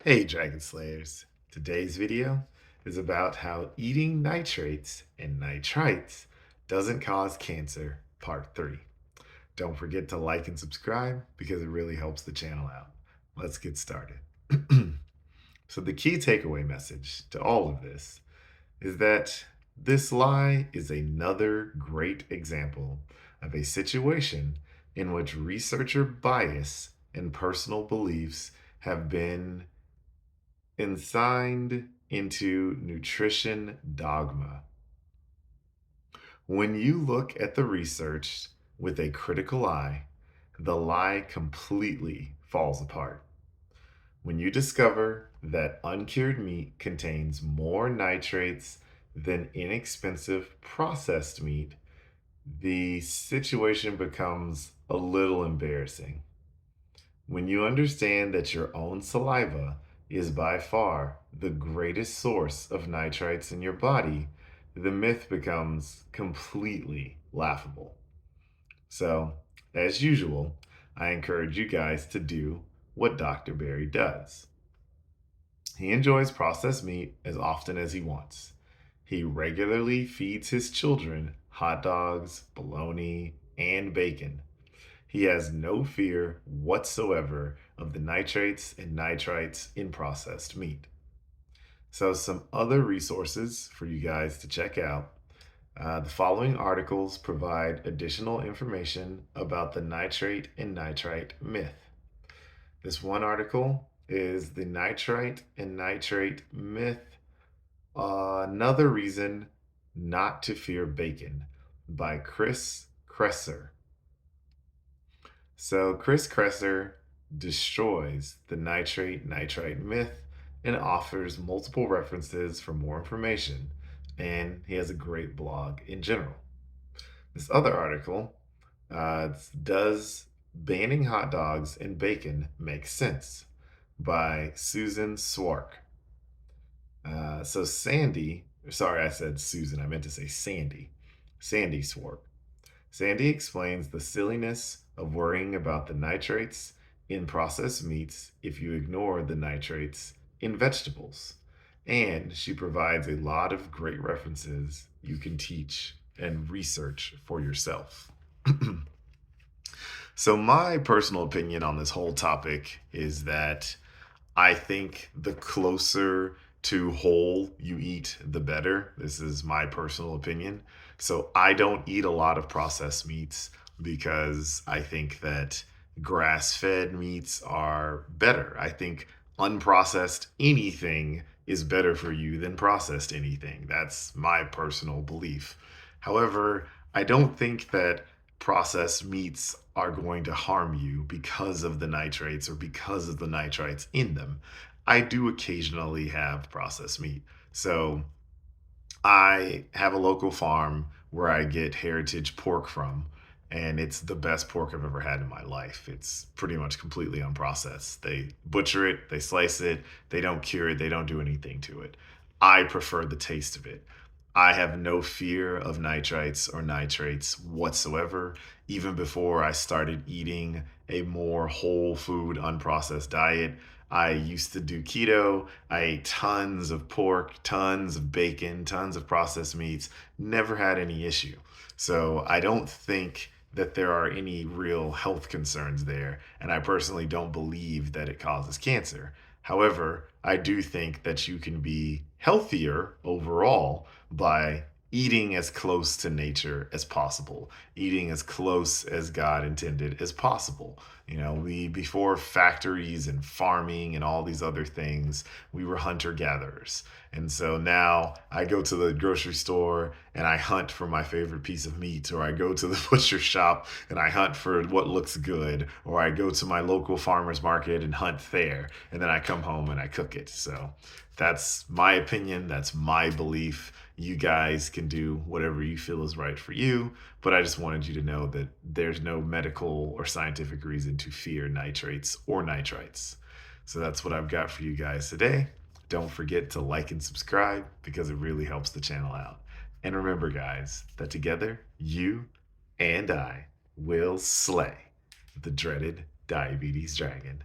Hey Dragon Slayers! Today's video is about how eating nitrates and nitrites doesn't cause cancer, part 3. Don't forget to like and subscribe because it really helps the channel out. Let's get started. So the key takeaway message to all of this is that this lie is another great example of a situation in which researcher bias and personal beliefs have been ensigned into nutrition dogma. When you look at the research with a critical eye, the lie completely falls apart. When you discover that uncured meat contains more nitrates than inexpensive processed meat, the situation becomes a little embarrassing. When you understand that your own saliva is by far the greatest source of nitrites in your body, the myth becomes completely laughable. So, as usual, I encourage you guys to do what Dr. Berry does. He enjoys processed meat as often as he wants. He regularly feeds his children hot dogs, bologna, and bacon. He has no fear whatsoever of the nitrates and nitrites in processed meat. So, some other resources for you guys to check out. The following articles provide additional information about the nitrate and nitrite myth. This one article is The Nitrite and Nitrate Myth, Another Reason Not to Fear Bacon by Chris Kresser. So Chris Kresser destroys the nitrate nitrite myth and offers multiple references for more information. And he has a great blog in general. This other article, Does Banning Hot Dogs and Bacon Make Sense? By Susan Swark. So Sandy, sorry, I said Susan, I meant to say Sandy. Sandy Swark. Sandy explains the silliness of worrying about the nitrates in processed meats if you ignore the nitrates in vegetables. And she provides a lot of great references you can teach and research for yourself. So, my personal opinion on this whole topic is that I think the closer to whole you eat, the better. This is my personal opinion. So I don't eat a lot of processed meats because I think that grass fed meats are better. I think unprocessed anything is better for you than processed anything. That's my personal belief. However, I don't think that processed meats are going to harm you because of the nitrates or because of the nitrites in them. I do occasionally have processed meat. So I have a local farm where I get heritage pork from, and it's the best pork I've ever had in my life. It's pretty much completely unprocessed. They butcher it, they slice it, they don't cure it, they don't do anything to it. I prefer the taste of it. I have no fear of nitrites or nitrates whatsoever. Even before I started eating a more whole food, unprocessed diet, I used to do keto. I ate tons of pork, tons of bacon, tons of processed meats, never had any issue. So I don't think that there are any real health concerns there. And I personally don't believe that it causes cancer. However, I do think that you can be healthier overall by eating as close to nature as possible, eating as close as God intended as possible. You know, we, before factories and farming and all these other things, we were hunter gatherers. And so now I go to the grocery store and I hunt for my favorite piece of meat, or I go to the butcher shop and I hunt for what looks good, or I go to my local farmer's market and hunt there, and then I come home and I cook it. So that's my opinion. That's my belief. You guys can do whatever you feel is right for you, but I just wanted you to know that there's no medical or scientific reason to fear nitrates or nitrites. So that's what I've got for you guys today. Don't forget to like and subscribe because it really helps the channel out. And remember, guys, that together, you and I will slay the dreaded diabetes dragon.